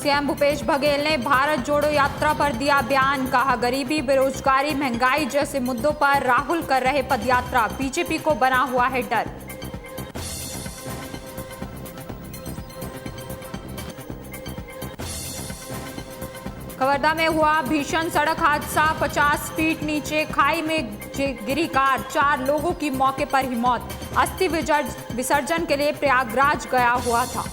CM Bhupesh Baghel ने भारत जोड़ो यात्रा पर दिया बयान। कहा, गरीबी, बेरोजगारी, महंगाई जैसे मुद्दों पर राहुल कर रहे पदयात्रा, बीजेपी को बना हुआ है डर। कवर्धा में हुआ भीषण सड़क हादसा, 50 फीट नीचे खाई में गिरी कार, 4 लोगों की मौके पर ही मौत। अस्थि विसर्जन के लिए प्रयागराज गया हुआ था।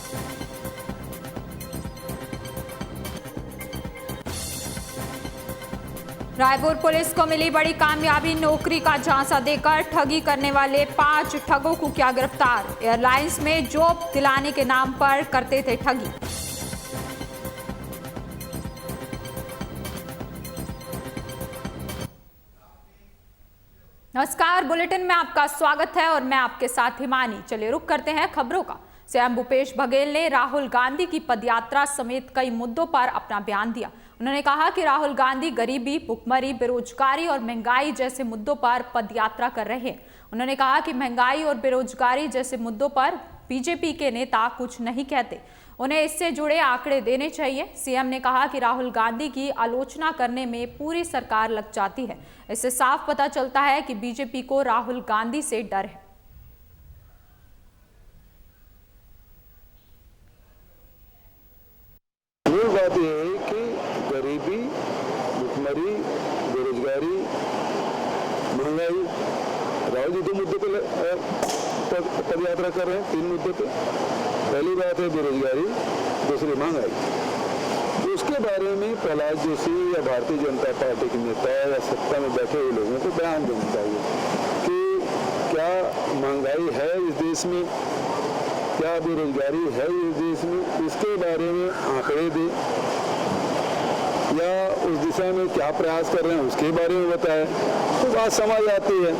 रायपुर पुलिस को मिली बड़ी कामयाबी, नौकरी का झांसा देकर ठगी करने वाले 5 ठगों को किया गिरफ्तार। एयरलाइंस में जॉब दिलाने के नाम पर करते थे ठगी। नमस्कार, बुलेटिन में आपका स्वागत है और मैं आपके साथ हिमानी। चलिए रुक करते हैं खबरों का। सीएम भूपेश बघेल ने राहुल गांधी की पदयात्रा समेत कई मुद्दों पर अपना बयान दिया। उन्होंने कहा कि राहुल गांधी गरीबी, भुखमरी, बेरोजगारी और महंगाई जैसे मुद्दों पर पदयात्रा कर रहे हैं। उन्होंने कहा कि महंगाई और बेरोजगारी जैसे मुद्दों पर बीजेपी के नेता कुछ नहीं कहते, उन्हें इससे जुड़े आंकड़े देने चाहिए। सीएम ने कहा कि राहुल गांधी की आलोचना करने में पूरी सरकार लग जाती है। इससे साफ पता चलता है कि बीजेपी को राहुल गांधी से डर है। मूल बात यह है कि गरीबी, भुखमरी, बेरोजगारी, महंगाई, राहुल जी 2 मुद्दों पर पदयात्रा कर रहे हैं, 3 मुद्दों पे। पहली बात है बेरोजगारी, दूसरी महंगाई। उसके बारे में प्रहलाद जोशी या भारतीय जनता पार्टी के नेता या सत्ता में बैठे हुए लोगों को बयान देना चाहिए कि क्या महंगाई है इस देश में, क्या बेरोजगारी है इस देश में, इसके बारे में आंकड़े दें, या उस दिशा में क्या प्रयास कर रहे हैं उसके बारे में बताएं, तो बात समझ आती है।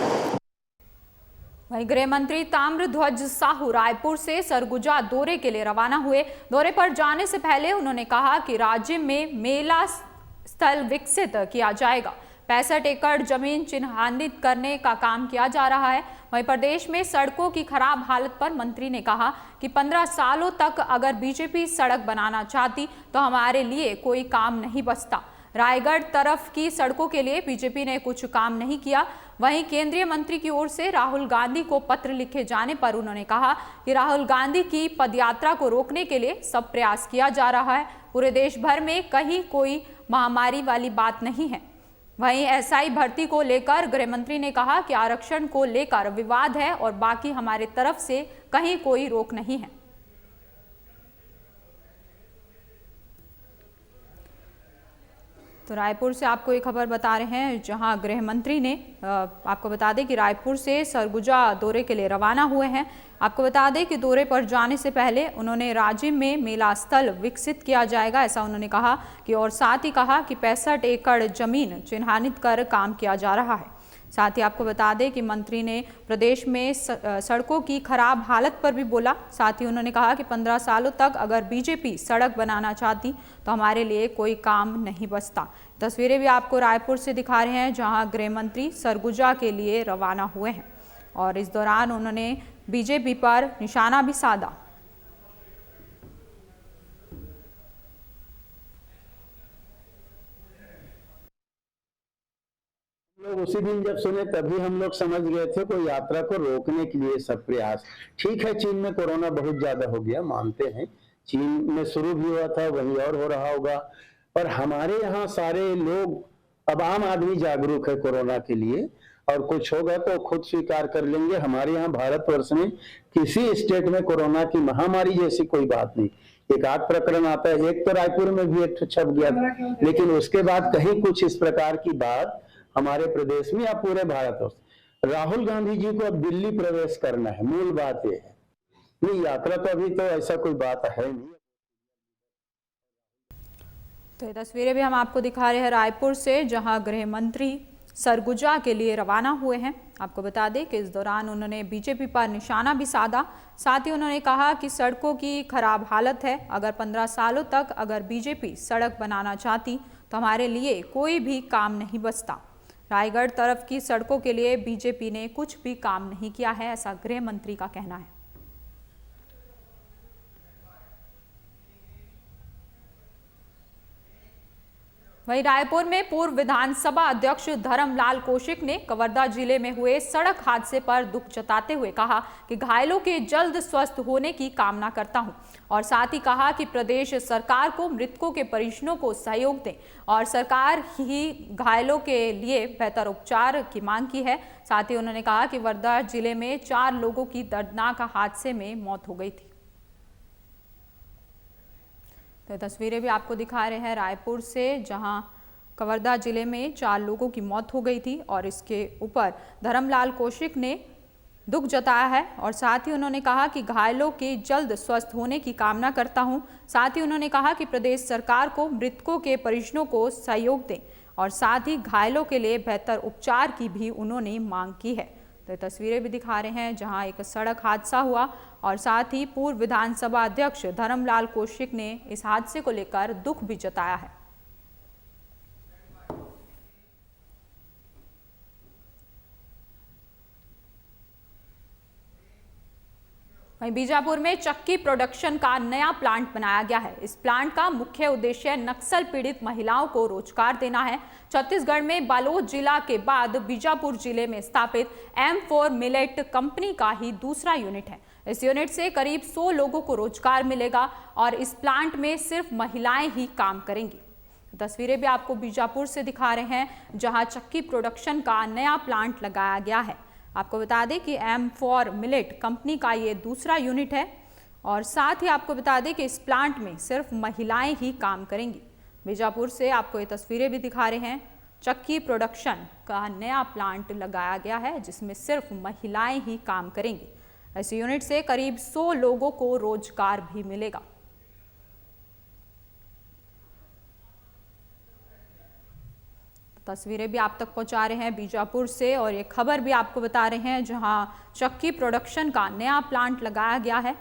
वहीं गृह मंत्री ताम्रध्वज साहू रायपुर से सरगुजा दौरे के लिए रवाना हुए। दौरे पर जाने से पहले उन्होंने कहा कि राज्य में मेला स्थल विकसित किया जाएगा। 65 एकड़ जमीन चिन्हांकित करने का काम किया जा रहा है। वहीं प्रदेश में सड़कों की खराब हालत पर मंत्री ने कहा कि 15 सालों तक अगर बीजेपी सड़क बनाना चाहती तो हमारे लिए कोई काम नहीं बचता। रायगढ़ तरफ की सड़कों के लिए बीजेपी ने कुछ काम नहीं किया। वहीं केंद्रीय मंत्री की ओर से राहुल गांधी को पत्र लिखे जाने पर उन्होंने कहा कि राहुल गांधी की पदयात्रा को रोकने के लिए सब प्रयास किया जा रहा है। पूरे देश भर में कहीं कोई महामारी वाली बात नहीं है। वहीं एसआई भर्ती को लेकर गृह मंत्री ने कहा कि आरक्षण को लेकर विवाद है और बाकी हमारे तरफ से कहीं कोई रोक नहीं है। तो रायपुर से आपको एक खबर बता रहे हैं, जहां गृह मंत्री ने आपको बता दें कि रायपुर से सरगुजा दौरे के लिए रवाना हुए हैं। आपको बता दें कि दौरे पर जाने से पहले उन्होंने राज्य में मेला स्थल विकसित किया जाएगा, ऐसा उन्होंने कहा कि और साथ ही कहा कि 65 एकड़ जमीन चिन्हांकित कर काम किया जा रहा है। साथ ही आपको बता दें कि मंत्री ने प्रदेश में सड़कों की खराब हालत पर भी बोला। साथ ही उन्होंने कहा कि 15 सालों तक अगर बीजेपी सड़क बनाना चाहती तो हमारे लिए कोई काम नहीं बचता। तस्वीरें भी आपको रायपुर से दिखा रहे हैं, जहां गृह मंत्री सरगुजा के लिए रवाना हुए हैं और इस दौरान उन्होंने बीजेपी पर निशाना भी साधा। उसी दिन जब सुने तभी हम लोग समझ गए थे कोई यात्रा को रोकने के लिए सब प्रयास। ठीक है, चीन में कोरोना बहुत ज्यादा हो गया, मानते हैं, चीन में शुरू भी हुआ था, वहीं और हो रहा होगा, पर हमारे यहाँ सारे लोग, अब आम आदमी जागरूक है कोरोना के लिए, और कुछ होगा तो खुद स्वीकार कर लेंगे। हमारे यहाँ भारतवर्ष में किसी स्टेट में कोरोना की महामारी जैसी कोई बात नहीं। एक आध प्रकरण आता है, एक तो रायपुर में भी एक छप गया था, लेकिन उसके बाद कहीं कुछ इस प्रकार की बात हमारे प्रदेश में या पूरे भारत। राहुल गांधी जी को अब दिल्ली प्रवेश करना है, मूल बात यह है। नहीं, यात्रा तो अभी तो ऐसा कोई बात है नहीं। तो ये तस्वीरें भी हम आपको दिखा रहे हैं रायपुर से, जहां गृह मंत्री सरगुजा के लिए रवाना हुए हैं। आपको बता दें कि इस दौरान उन्होंने बीजेपी पर निशाना भी साधा। साथ ही उन्होंने कहा कि सड़कों की खराब हालत है, अगर 15 सालों तक अगर बीजेपी सड़क बनाना चाहती तो हमारे लिए कोई भी काम नहीं बचता। रायगढ़ तरफ की सड़कों के लिए बीजेपी ने कुछ भी काम नहीं किया है, ऐसा गृह मंत्री का कहना है। वहीं रायपुर में पूर्व विधानसभा अध्यक्ष धर्मलाल कौशिक ने कवर्धा जिले में हुए सड़क हादसे पर दुख जताते हुए कहा कि घायलों के जल्द स्वस्थ होने की कामना करता हूं और साथ ही कहा कि प्रदेश सरकार को मृतकों के परिजनों को सहयोग दें और सरकार ही घायलों के लिए बेहतर उपचार की मांग की है। साथ ही उन्होंने कहा कि वर्धा जिले में 4 लोगों की दर्दनाक हादसे में मौत हो गई थी। तो तस्वीरें भी आपको दिखा रहे हैं रायपुर से, जहां कवर्धा जिले में 4 लोगों की मौत हो गई थी और इसके ऊपर धर्मलाल कौशिक ने दुख जताया है और साथ ही उन्होंने कहा कि घायलों के जल्द स्वस्थ होने की कामना करता हूं। साथ ही उन्होंने कहा कि प्रदेश सरकार को मृतकों के परिजनों को सहयोग दें और साथ ही घायलों के लिए बेहतर उपचार की भी उन्होंने मांग की है। तो तस्वीरें भी दिखा रहे हैं जहां एक सड़क हादसा हुआ और साथ ही पूर्व विधानसभा अध्यक्ष धर्मलाल कौशिक ने इस हादसे को लेकर दुख भी जताया है। वहीं बीजापुर में चक्की प्रोडक्शन का नया प्लांट बनाया गया है। इस प्लांट का मुख्य उद्देश्य नक्सल पीड़ित महिलाओं को रोजगार देना है। छत्तीसगढ़ में बालोद जिला के बाद बीजापुर जिले में स्थापित M4 मिलेट कंपनी का ही दूसरा यूनिट है। इस यूनिट से करीब 100 लोगों को रोजगार मिलेगा और इस प्लांट में सिर्फ महिलाएं ही काम करेंगी। तस्वीरें भी आपको बीजापुर से दिखा रहे हैं, जहां चक्की प्रोडक्शन का नया प्लांट लगाया गया है। आपको बता दें कि M4 मिलेट कंपनी का ये दूसरा यूनिट है और साथ ही आपको बता दें कि इस प्लांट में सिर्फ महिलाएं ही काम करेंगी। बीजापुर से आपको ये तस्वीरें भी दिखा रहे हैं, चक्की प्रोडक्शन का नया प्लांट लगाया गया है जिसमें सिर्फ महिलाएं ही काम करेंगी। इस यूनिट से करीब 100 लोगों को रोजगार भी मिलेगा। तस्वीरें भी आप तक पहुंचा रहे हैं बीजापुर से और ये खबर भी आपको बता रहे हैं जहां चक्की प्रोडक्शन का नया प्लांट लगाया गया है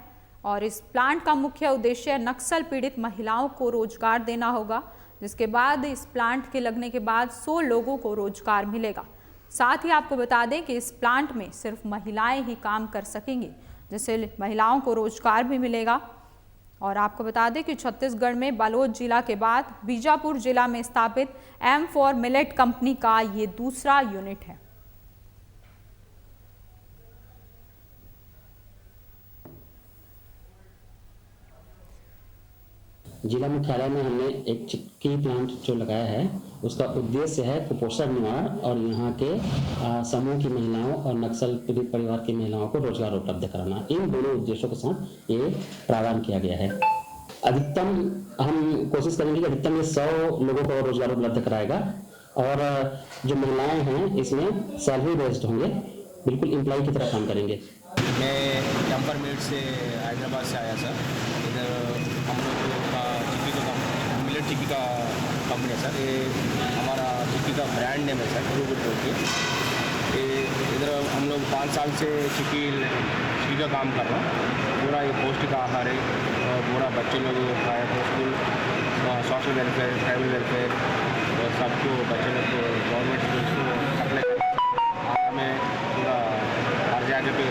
और इस प्लांट का मुख्य उद्देश्य नक्सल पीड़ित महिलाओं को रोजगार देना होगा, जिसके बाद इस प्लांट के लगने के बाद 100 लोगों को रोजगार मिलेगा। साथ ही आपको बता दें कि इस प्लांट में सिर्फ महिलाएं ही काम कर सकेंगी, जिससे महिलाओं को रोजगार भी मिलेगा। और आपको बता दें कि छत्तीसगढ़ में बालोद जिला के बाद बीजापुर जिला में स्थापित M4 मिलेट कंपनी का ये दूसरा यूनिट है। जिला मुख्यालय में हमने एक चक्की प्लांट जो लगाया है, उसका उद्देश्य है कुपोषण निवारण और यहाँ के समूह की महिलाओं और नक्सल पीड़ित परिवार की महिलाओं को रोजगार उपलब्ध कराना। इन दोनों उद्देश्यों के साथ ये प्रावधान किया गया है। अधिकतम हम कोशिश करेंगे कि अधिकतम ये 100 लोगों को रोजगार उपलब्ध कराएगा और जो महिलाएं हैं इसमें सैलरी बेस्ड होंगे, बिल्कुल एम्प्लॉय की तरह काम करेंगे। मैं जम्पर मिलेट से हैदराबाद से आया सर। इधर हम लोग का चिक्की का मिलेट चिक्की का कंपनी है सर। ये हमारा चिक्की का ब्रांड नेम है सर, गुरु बोल के। इधर हम लोग 5 साल से चिक्की का काम कर रहा हूँ। पूरा ये पौष्टिक आहार है और पूरा बच्चे लोग खाया तो school social welfare, tribal welfare और सबको बच्चे लोग को गवर्नमेंट स्कूल्स को अप्लाई में पूरा हर जगह पे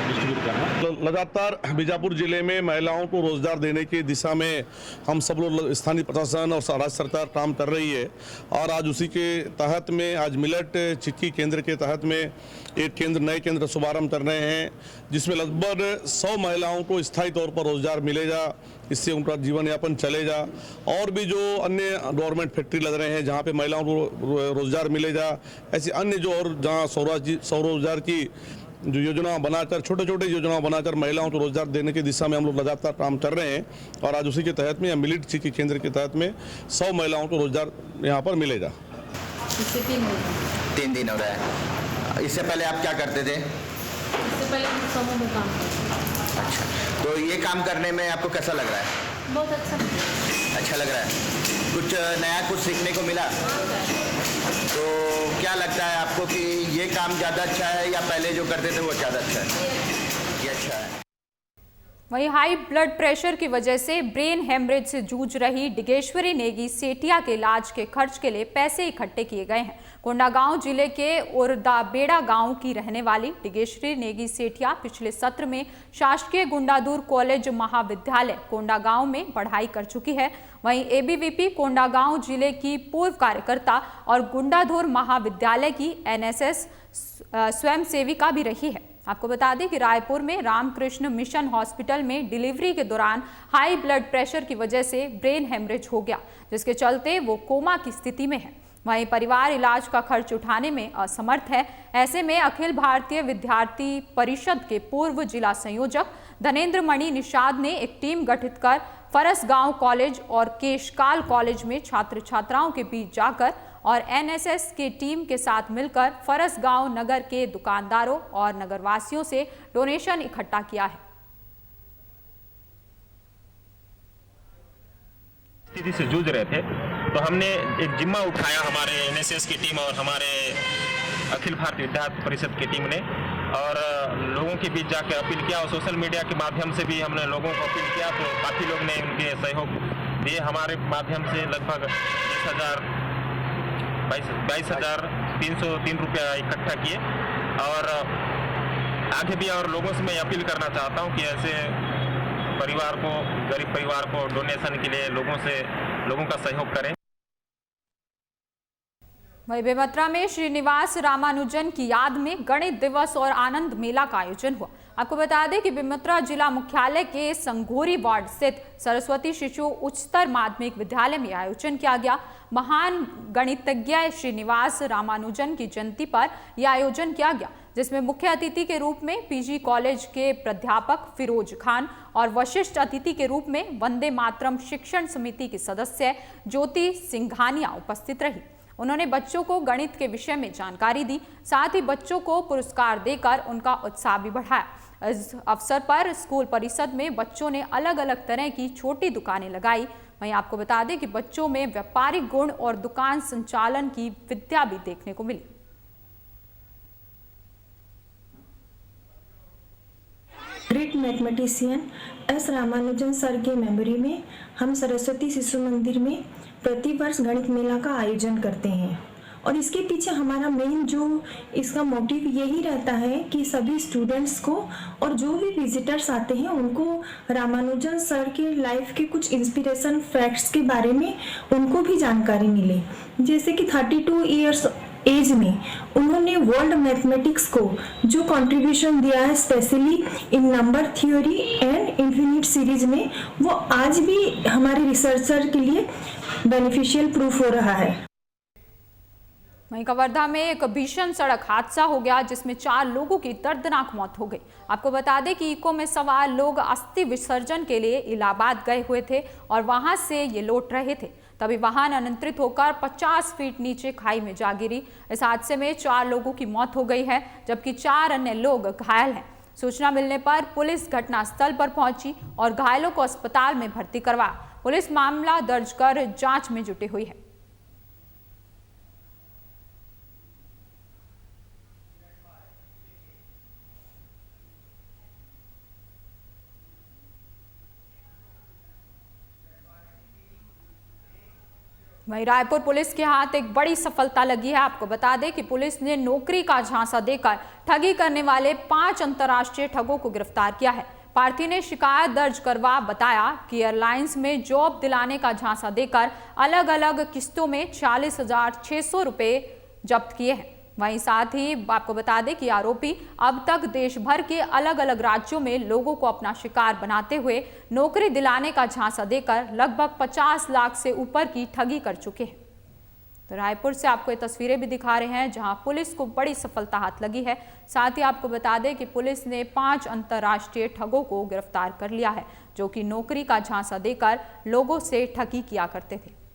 डिस्ट्रीब्यूट करना। तो लगातार बीजापुर जिले में महिलाओं को रोजगार देने की दिशा में हम सब लोग स्थानीय प्रशासन और राज्य सरकार काम कर रही है और आज उसी के तहत में आज मिलेट चिक्की केंद्र के तहत में एक नए केंद्र शुभारंभ कर रहे हैं, जिसमें लगभग 100 महिलाओं को स्थायी तौर पर रोजगार मिलेगा। इससे उनका जीवन यापन चलेगा और भी जो अन्य गवर्नमेंट फैक्ट्री लग रहे हैं जहाँ पे महिलाओं को रोजगार मिलेगा, ऐसी अन्य जो और जहाँ स्वरोजगार की जो योजना बनाकर छोटे योजना बनाकर महिलाओं को रोजगार देने की दिशा में हम लोग लगातार काम कर रहे हैं और आज उसी के तहत में मिलेट चिक्की केंद्र के तहत में 100 महिलाओं को रोजगार यहाँ पर मिलेगा। 3 दिन हो रहा है। इससे पहले आप क्या करते थे? इससे पहले हम समूह में काम करते। अच्छा, तो ये काम करने में आपको कैसा लग रहा है? बहुत अच्छा लग रहा है। कुछ नया कुछ सीखने को मिला? तो क्या लगता है आपको कि ये काम ज़्यादा अच्छा है या पहले जो करते थे वो ज़्यादा अच्छा है? ये अच्छा है। वहीं हाई ब्लड प्रेशर की वजह से ब्रेन हेमरेज से जूझ रही डिगेश्वरी नेगी सेठिया के इलाज के खर्च के लिए पैसे इकट्ठे किए गए हैं। कोंडागांव जिले के उरदाबेड़ा गांव की रहने वाली डिगेश्वरी नेगी सेठिया पिछले सत्र में शासकीय गुंडादुर कॉलेज महाविद्यालय कोंडागांव में पढ़ाई कर चुकी है। वहीं एबीवीपी कोंडागांव जिले की पूर्व कार्यकर्ता और गुंडाधुर महाविद्यालय की एनएसएस स्वयंसेविका भी रही है। आपको बता दें कि रायपुर में रामकृष्ण मिशन हॉस्पिटल में डिलीवरी के दौरान हाई ब्लड प्रेशर की वजह से ब्रेन हेमरेज हो गया, जिसके चलते वो कोमा की स्थिति में है। वहीं परिवार इलाज का खर्च उठाने में असमर्थ है। ऐसे में अखिल भारतीय विद्यार्थी परिषद के पूर्व जिला संयोजक धनेन्द्र मणि निषाद ने एक टीम गठित कर फरसगांव कॉलेज और केशकाल कॉलेज में छात्र छात्राओं के बीच जाकर और एनएसएस की टीम के साथ मिलकर फरसगांव नगर के दुकानदारों और नगरवासियों से डोनेशन इकट्ठा किया है। स्थिति से जूझ रहे थे तो हमने एक जिम्मा उठाया, हमारे एनएसएस की टीम और हमारे अखिल भारतीय विद्यार्थी परिषद की टीम ने, और लोगों के बीच जाकर अपील किया और सोशल मीडिया के माध्यम से भी हमने लोगों को अपील किया। तो काफ़ी लोग ने उनके सहयोग दिए। हमारे माध्यम से लगभग 22,303 रुपया इकट्ठा किए। और आगे भी और लोगों से मैं अपील करना चाहता हूं कि ऐसे परिवार को, गरीब परिवार को डोनेशन के लिए लोगों का सहयोग करें। वहीं बेमेतरा में श्रीनिवास रामानुजन की याद में गणित दिवस और आनंद मेला का आयोजन हुआ। आपको बता दें कि बेमेतरा जिला मुख्यालय के संगोरी वार्ड स्थित सरस्वती शिशु उच्चतर माध्यमिक विद्यालय में आयोजन किया गया। महान गणितज्ञ श्रीनिवास रामानुजन की जयंती पर यह आयोजन किया गया, जिसमें मुख्य अतिथि के रूप में पीजी कॉलेज के प्राध्यापक फिरोज खान और वशिष्ठ अतिथि के रूप में वंदे मातरम शिक्षण समिति की सदस्य ज्योति सिंघानिया उपस्थित रही। उन्होंने बच्चों को गणित के विषय में जानकारी दी, साथ ही बच्चों को पुरस्कार देकर उनका उत्साह भी बढ़ाया। इस अवसर पर स्कूल परिसर में बच्चों ने अलग अलग तरह की छोटी दुकानें लगाई। वहीं आपको बता दें कि बच्चों में व्यापारिक गुण और दुकान संचालन की विद्या भी देखने को मिली। Great mathematician S Ramanujan sir के मेमोरी में हम सरस्वती शिशु मंदिर में प्रतिवर्ष गणित मेला का आयोजन करते हैं, और इसके पीछे हमारा मेन जो इसका मोटिव यही रहता है कि सभी स्टूडेंट्स को और जो भी विजिटर्स आते हैं उनको रामानुजन सर के लाइफ के कुछ इंस्पिरेशन फैक्ट्स के बारे में उनको भी जानकारी मिले। जैसे कि 32 ईयर्स एज में उन्होंने वर्ल्ड मैथमेटिक्स को जो कंट्रीब्यूशन दिया है, specially in number theory and infinite series में, वो आज भी हमारे रिसर्चर के लिए बेनिफिशियल प्रूफ हो रहा है। वहीं कवर्धा में एक भीषण सड़क हादसा हो गया, जिसमें 4 लोगों की दर्दनाक मौत हो गई। आपको बता दें कि इको में सवार लोग अस्थि विसर्जन के लिए इलाहाबाद गए हुए थे और वहां से ये लौट रहे थे, तभी वाहन अनियंत्रित होकर 50 फीट नीचे खाई में जा गिरी। इस हादसे में 4 लोगों की मौत हो गई है, जबकि 4 अन्य लोग घायल हैं। सूचना मिलने पर पुलिस घटनास्थल पर पहुंची और घायलों को अस्पताल में भर्ती करवाया। पुलिस मामला दर्ज कर जांच में जुटी हुई है। वहीं रायपुर पुलिस के हाथ एक बड़ी सफलता लगी है। आपको बता दें कि पुलिस ने नौकरी का झांसा देकर ठगी करने वाले 5 अंतर्राष्ट्रीय ठगों को गिरफ्तार किया है। प्रार्थी ने शिकायत दर्ज करवा बताया कि एयरलाइंस में जॉब दिलाने का झांसा देकर अलग अलग किस्तों में 40,600 रुपए जब्त किए हैं। वहीं साथ ही आपको बता दें कि आरोपी अब तक देश भर के अलग अलग राज्यों में लोगों को अपना शिकार बनाते हुए नौकरी दिलाने का झांसा देकर लगभग 50 लाख से ऊपर की ठगी कर चुके हैं। तो रायपुर से आपको ये तस्वीरें भी दिखा रहे हैं, जहां पुलिस को बड़ी सफलता हाथ लगी है। साथ ही आपको बता दें कि पुलिस ने 5 अंतर्राष्ट्रीय ठगों को गिरफ्तार कर लिया है, जो कि नौकरी का झांसा देकर लोगों से ठगी किया करते थे।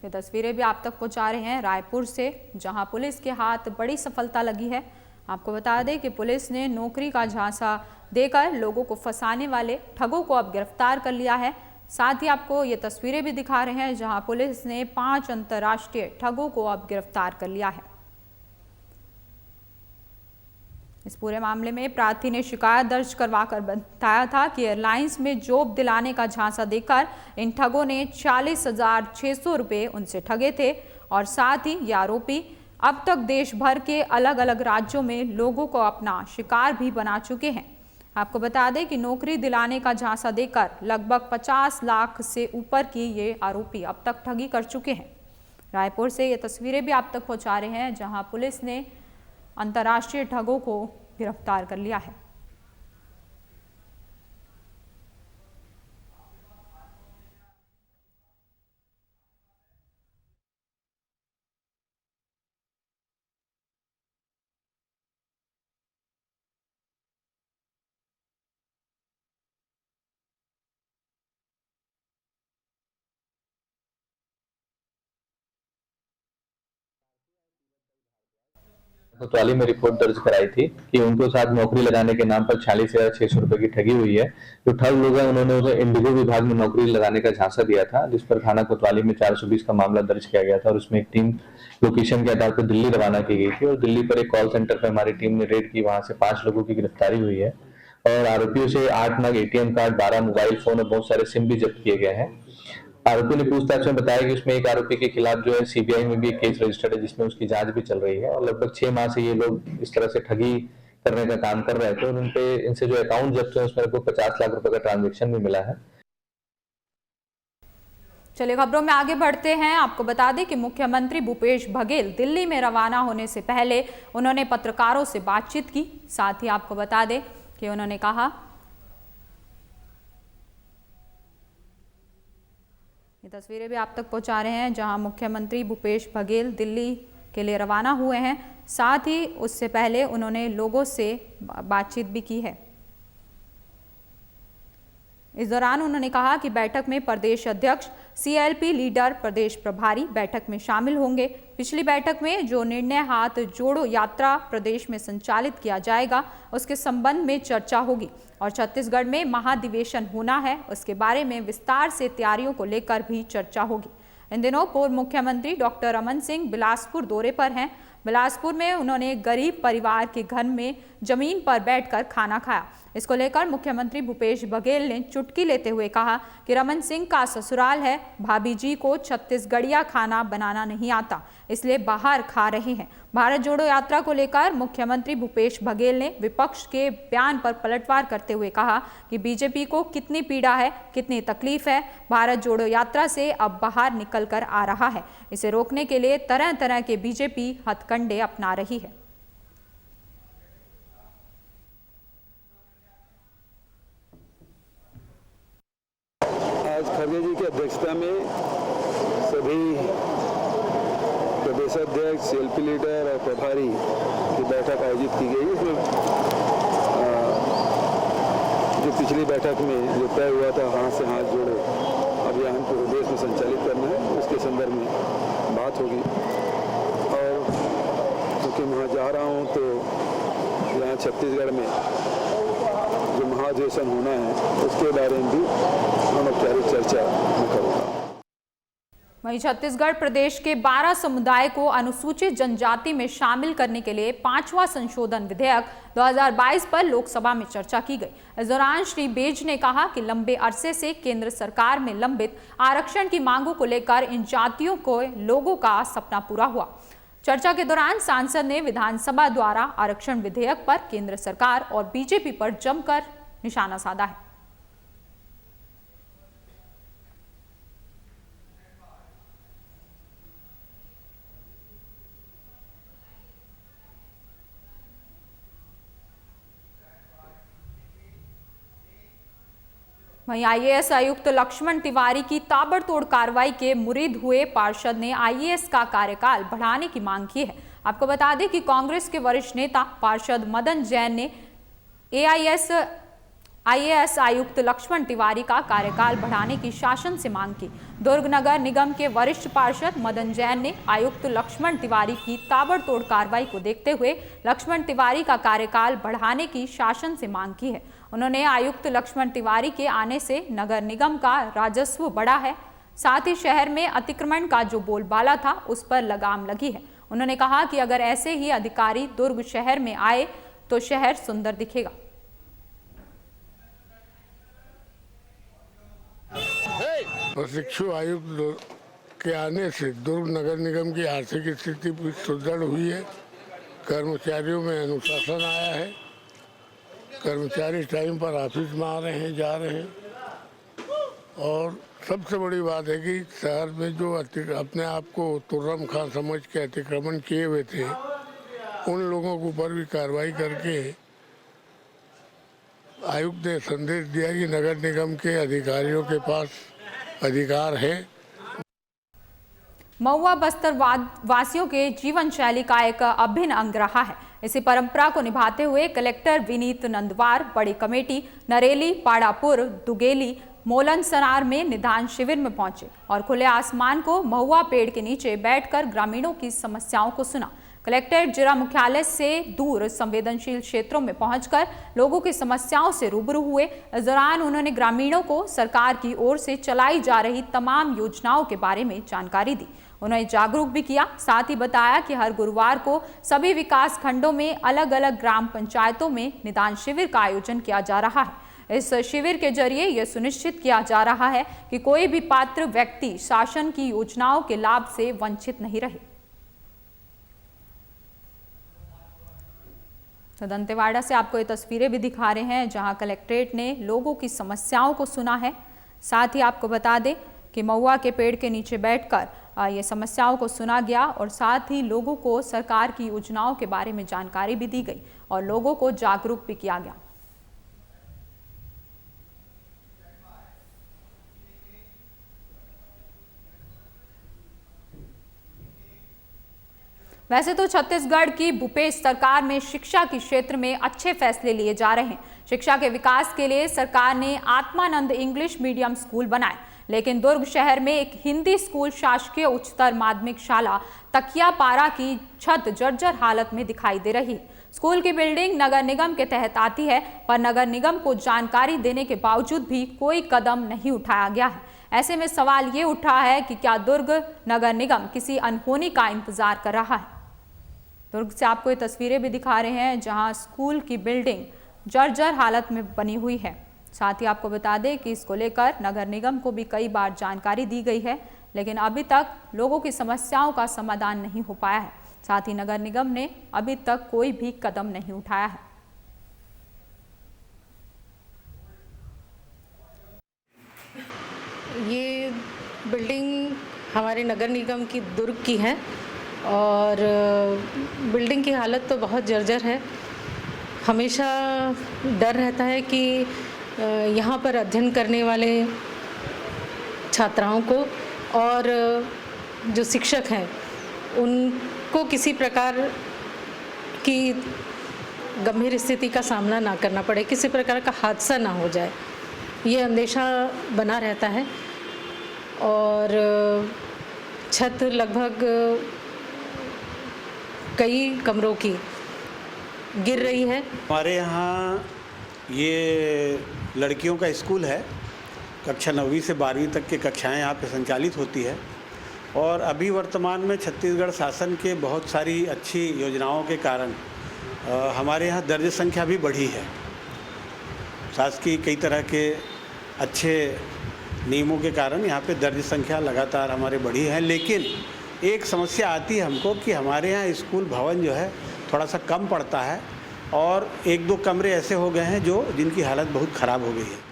ये तस्वीरें भी आप तक पहुंचा रहे हैं रायपुर से, जहां पुलिस के हाथ बड़ी सफलता लगी है। आपको बता दें कि पुलिस ने नौकरी का झांसा देकर लोगों को फंसाने वाले ठगों को अब गिरफ्तार कर लिया है। साथ ही आपको ये तस्वीरें भी दिखा रहे हैं, जहां पुलिस ने 5 अंतर्राष्ट्रीय ठगों को अब गिरफ्तार कर लिया है। इस पूरे मामले में प्रार्थी ने शिकायत दर्ज करवाकर बताया था कि एयरलाइंस में जॉब दिलाने का झांसा देकर इन ठगों ने 40,600 रुपये उनसे ठगे थे और साथ ही ये आरोपी अब तक देश भर के अलग अलग राज्यों में लोगों को अपना शिकार भी बना चुके हैं। आपको बता दें कि नौकरी दिलाने का झांसा देकर लगभग 50 लाख से ऊपर की ये आरोपी अब तक ठगी कर चुके हैं। रायपुर से ये तस्वीरें भी आप तक पहुंचा रहे हैं, जहां पुलिस ने अंतर्राष्ट्रीय ठगों को गिरफ्तार कर लिया है। कोतवाली में रिपोर्ट दर्ज कराई थी कि उनको साथ नौकरी लगाने के नाम पर 40,600 रुपए की ठगी हुई है। जो ठग लोग हैं उन्होंने उसे इंडिगो विभाग में नौकरी लगाने का झांसा दिया था, जिस पर थाना कोतवाली में 420 का मामला दर्ज किया गया था और उसमें एक टीम लोकेशन के आधार पर दिल्ली रवाना की गई थी और दिल्ली पर एक कॉल सेंटर पर हमारी टीम ने रेड की, वहां से 5 लोगों की गिरफ्तारी हुई है और आरोपियों से 8 नग ATM कार्ड, 12 मोबाइल फोन और बहुत सारे सिम भी जब्त किए गए हैं। आरोपी ने पूछताछ में बताया कि उसमें एक आरोपी के खिलाफ जो है CBI में भी एक केस रजिस्टर्ड है, जिसमें उसकी जांच भी चल रही है और लगभग 6 माह से ये लोग इस तरह से ठगी करने का काम कर रहे थे और उनपे इनसे जो अकाउंट जब्त है उसमें को 50 लाख रुपए का ट्रांजैक्शन भी मिला है। चलिए खबरों में आगे बढ़ते हैं। आपको बता दें कि मुख्यमंत्री भूपेश बघेल दिल्ली में रवाना होने से पहले उन्होंने पत्रकारों से बातचीत की। साथ ही आपको बता दें कि उन्होंने कहा, ये तस्वीरें भी आप तक पहुंचा रहे हैं, जहां मुख्यमंत्री भूपेश बघेल दिल्ली के लिए रवाना हुए हैं। साथ ही उससे पहले उन्होंने लोगों से बातचीत भी की है। इस दौरान उन्होंने कहा कि बैठक में प्रदेश अध्यक्ष, CLP लीडर, प्रदेश प्रभारी बैठक में शामिल होंगे। पिछली बैठक में जो निर्णय हाथ जोड़ो यात्रा प्रदेश में संचालित किया जाएगा उसके संबंध में चर्चा होगी और छत्तीसगढ़ में महाधिवेशन होना है, उसके बारे में विस्तार से तैयारियों को लेकर भी चर्चा होगी। इन दिनों पूर्व मुख्यमंत्री डॉक्टर रमन सिंह बिलासपुर दौरे पर हैं। बिलासपुर में उन्होंने गरीब परिवार के घर में जमीन पर बैठकर खाना खाया। इसको लेकर मुख्यमंत्री भूपेश बघेल ने चुटकी लेते हुए कहा कि रमन सिंह का ससुराल है, भाभी जी को छत्तीसगढ़िया खाना बनाना नहीं आता, इसलिए बाहर खा रहे हैं। भारत जोड़ो यात्रा को लेकर मुख्यमंत्री भूपेश बघेल ने विपक्ष के बयान पर पलटवार करते हुए कहा कि बीजेपी को कितनी पीड़ा है, कितनी तकलीफ है, भारत जोड़ो यात्रा से अब बाहर निकल कर आ रहा है। इसे रोकने के लिए तरह तरह के बीजेपी हथकंडे अपना रही है। आज खड़गे जी की अध्यक्षता में सभी प्रदेशाध्यक्ष, CLP लीडर और प्रभारी की बैठक आयोजित की गई। इसमें जो पिछली बैठक में जो तय हुआ था हाथ से हाथ जोड़ो अभियान को प्रदेश में संचालित करना है, उसके संदर्भ में बात होगी। और क्योंकि वहाँ जा रहा हूँ तो यहाँ छत्तीसगढ़ में जो महाधिवेशन होना है उसके बारे में भी अनौपचारिक चर्चा मैं करूँगा। वहीं छत्तीसगढ़ प्रदेश के 12 समुदाय को अनुसूचित जनजाति में शामिल करने के लिए 5वां संशोधन विधेयक 2022 पर लोकसभा में चर्चा की गई। इस दौरान श्री बेज ने कहा कि लंबे अरसे से केंद्र सरकार में लंबित आरक्षण की मांगों को लेकर इन जातियों को लोगों का सपना पूरा हुआ। चर्चा के दौरान सांसद ने विधानसभा द्वारा आरक्षण विधेयक पर केंद्र सरकार और बीजेपी पर जमकर निशाना साधा है। वहीं IAS आयुक्त लक्ष्मण तिवारी की ताबड़तोड़ कार्रवाई के मुरीद हुए पार्षद ने IAS का कार्यकाल बढ़ाने की मांग की है। आपको बता दें कि कांग्रेस के वरिष्ठ नेता पार्षद मदन जैन ने IAS आयुक्त लक्ष्मण तिवारी का कार्यकाल बढ़ाने की शासन से मांग की। दुर्ग नगर निगम के वरिष्ठ पार्षद मदन जैन ने आयुक्त लक्ष्मण तिवारी की ताबड़तोड़ कार्रवाई को देखते हुए लक्ष्मण तिवारी का कार्यकाल बढ़ाने की शासन से मांग की है। उन्होंने आयुक्त लक्ष्मण तिवारी के आने से नगर निगम का राजस्व बढ़ा है, साथ ही शहर में अतिक्रमण का जो बोलबाला था उस पर लगाम लगी है। उन्होंने कहा कि अगर ऐसे ही अधिकारी दुर्ग शहर में आए तो शहर सुंदर दिखेगा। प्रशिक्षु आयुक्त के आने से दुर्ग नगर निगम की आर्थिक स्थिति भी सुदृढ़ हुई है। कर्मचारियों में अनुशासन आया है। कर्मचारी टाइम पर ऑफिस में आ रहे हैं, जा रहे हैं। और सबसे बड़ी बात है कि शहर में जो अपने आप को तुर्रम खां समझ के अतिक्रमण किए हुए थे, उन लोगों के ऊपर भी कार्रवाई करके आयुक्त ने संदेश दिया कि नगर निगम के अधिकारियों के पास अधिकार है। महुआ बस्तर वासियों के जीवन शैली का एक अभिन्न अंग रहा है। इसी परंपरा को निभाते हुए कलेक्टर विनीत नंदवार बड़ी कमेटी नरेली, पाड़ापुर, दुगेली, मोलन सनार में निदान शिविर में पहुंचे और खुले आसमान को महुआ पेड़ के नीचे बैठकर ग्रामीणों की समस्याओं को सुना। कलेक्टर जिला मुख्यालय से दूर संवेदनशील क्षेत्रों में पहुंचकर लोगों की समस्याओं से रूबरू हुए। इस दौरान उन्होंने ग्रामीणों को सरकार की ओर से चलाई जा रही तमाम योजनाओं के बारे में जानकारी दी। उन्होंने जागरूक भी किया। साथ ही बताया कि हर गुरुवार को सभी विकास खंडों में अलग अलग ग्राम पंचायतों में निदान शिविर का आयोजन किया जा रहा है। इस शिविर के जरिए यह सुनिश्चित किया जा रहा है कि कोई भी पात्र व्यक्ति शासन की योजनाओं के लाभ से वंचित नहीं रहे। तो दंतेवाड़ा से आपको ये तस्वीरें भी दिखा रहे हैं जहां कलेक्ट्रेट ने लोगों की समस्याओं को सुना है। साथ ही आपको बता दें कि महुआ के पेड़ के नीचे बैठकर ये समस्याओं को सुना गया और साथ ही लोगों को सरकार की योजनाओं के बारे में जानकारी भी दी गई और लोगों को जागरूक भी किया गया। वैसे तो छत्तीसगढ़ की भूपेश सरकार में शिक्षा के क्षेत्र में अच्छे फैसले लिए जा रहे हैं। शिक्षा के विकास के लिए सरकार ने आत्मानंद इंग्लिश मीडियम स्कूल बनाए, लेकिन दुर्ग शहर में एक हिंदी स्कूल शासकीय उच्चतर माध्यमिक शाला तकियापारा की छत जर्जर हालत में दिखाई दे रही है। स्कूल की बिल्डिंग नगर निगम के तहत आती है, पर नगर निगम को जानकारी देने के बावजूद भी कोई कदम नहीं उठाया गया है। ऐसे में सवाल ये उठा है कि क्या दुर्ग नगर निगम किसी अनहोनी का इंतजार कर रहा है। दुर्ग से आपको ये तस्वीरें भी दिखा रहे हैं जहां स्कूल की बिल्डिंग जर्जर हालत में बनी हुई है। साथ ही आपको बता दें कि इसको लेकर नगर निगम को भी कई बार जानकारी दी गई है, लेकिन अभी तक लोगों की समस्याओं का समाधान नहीं हो पाया है। साथ ही नगर निगम ने अभी तक कोई भी कदम नहीं उठाया है। ये बिल्डिंग हमारे नगर निगम की दुर्ग की है और बिल्डिंग की हालत तो बहुत जर्जर है। हमेशा डर रहता है कि यहाँ पर अध्ययन करने वाले छात्राओं को और जो शिक्षक हैं उनको किसी प्रकार की गंभीर स्थिति का सामना ना करना पड़े, किसी प्रकार का हादसा ना हो जाए, ये अंदेशा बना रहता है। और छत लगभग कई कमरों की गिर रही है। हमारे यहाँ ये लड़कियों का स्कूल है, कक्षा 9वीं से 12वीं तक की कक्षाएं यहाँ पे संचालित होती है और अभी वर्तमान में छत्तीसगढ़ शासन के बहुत सारी अच्छी योजनाओं के कारण हमारे यहाँ दर्ज संख्या भी बढ़ी है। शासकीय कई तरह के अच्छे नियमों के कारण यहाँ पे दर्ज संख्या लगातार हमारे बढ़ी है, लेकिन एक समस्या आती है हमको कि हमारे यहाँ स्कूल भवन जो है थोड़ा सा कम पड़ता है और 1-2 कमरे ऐसे हो गए हैं जो जिनकी हालत बहुत ख़राब हो गई है।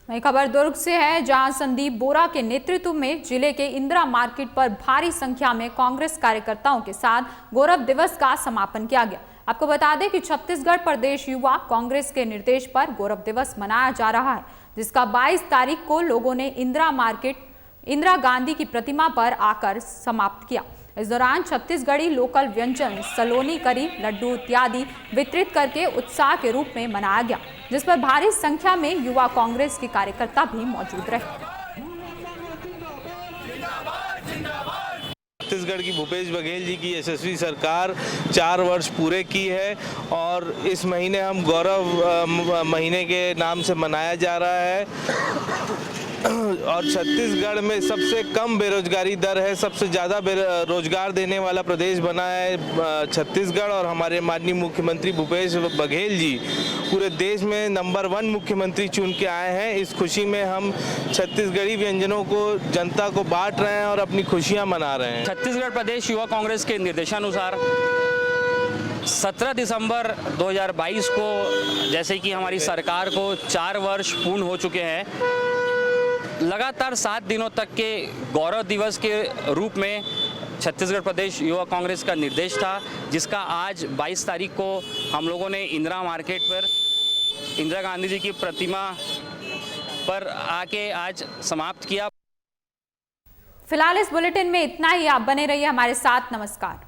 नई खबर दुर्ग से है जहां संदीप बोरा के नेतृत्व में जिले के इंदिरा मार्केट पर भारी संख्या में कांग्रेस कार्यकर्ताओं के साथ गौरव दिवस का समापन किया गया। आपको बता दें कि छत्तीसगढ़ प्रदेश युवा कांग्रेस के निर्देश पर गौरव दिवस मनाया जा रहा है, जिसका 22 तारीख को लोगों ने इंदिरा गांधी की प्रतिमा पर आकर समाप्त किया। इस दौरान छत्तीसगढ़ी लोकल व्यंजन सलोनी करी, लड्डू इत्यादि वितरित करके उत्साह के रूप में मनाया गया, जिस पर भारी संख्या में युवा कांग्रेस के कार्यकर्ता भी मौजूद रहे। छत्तीसगढ़ की भूपेश बघेल जी की यशस्वी सरकार 4 वर्ष पूरे की है और इस महीने हम गौरव महीने के नाम से मनाया जा रहा है। और छत्तीसगढ़ में सबसे कम बेरोजगारी दर है, सबसे ज़्यादा रोजगार देने वाला प्रदेश बना है छत्तीसगढ़। और हमारे माननीय मुख्यमंत्री भूपेश बघेल जी पूरे देश में नंबर 1 मुख्यमंत्री चुन के आए हैं। इस खुशी में हम छत्तीसगढ़ी व्यंजनों को जनता को बांट रहे हैं और अपनी खुशियां मना रहे हैं। छत्तीसगढ़ प्रदेश युवा कांग्रेस के निर्देशानुसार 17 दिसंबर 2022 को, जैसे कि हमारी सरकार को 4 वर्ष पूर्ण हो चुके हैं, लगातार 7 दिनों तक के गौरव दिवस के रूप में छत्तीसगढ़ प्रदेश युवा कांग्रेस का निर्देश था, जिसका आज 22 तारीख को हम लोगों ने इंदिरा मार्केट पर इंदिरा गांधी जी की प्रतिमा पर आके आज समाप्त किया। फिलहाल इस बुलेटिन में इतना ही। आप बने रहिए हमारे साथ। नमस्कार।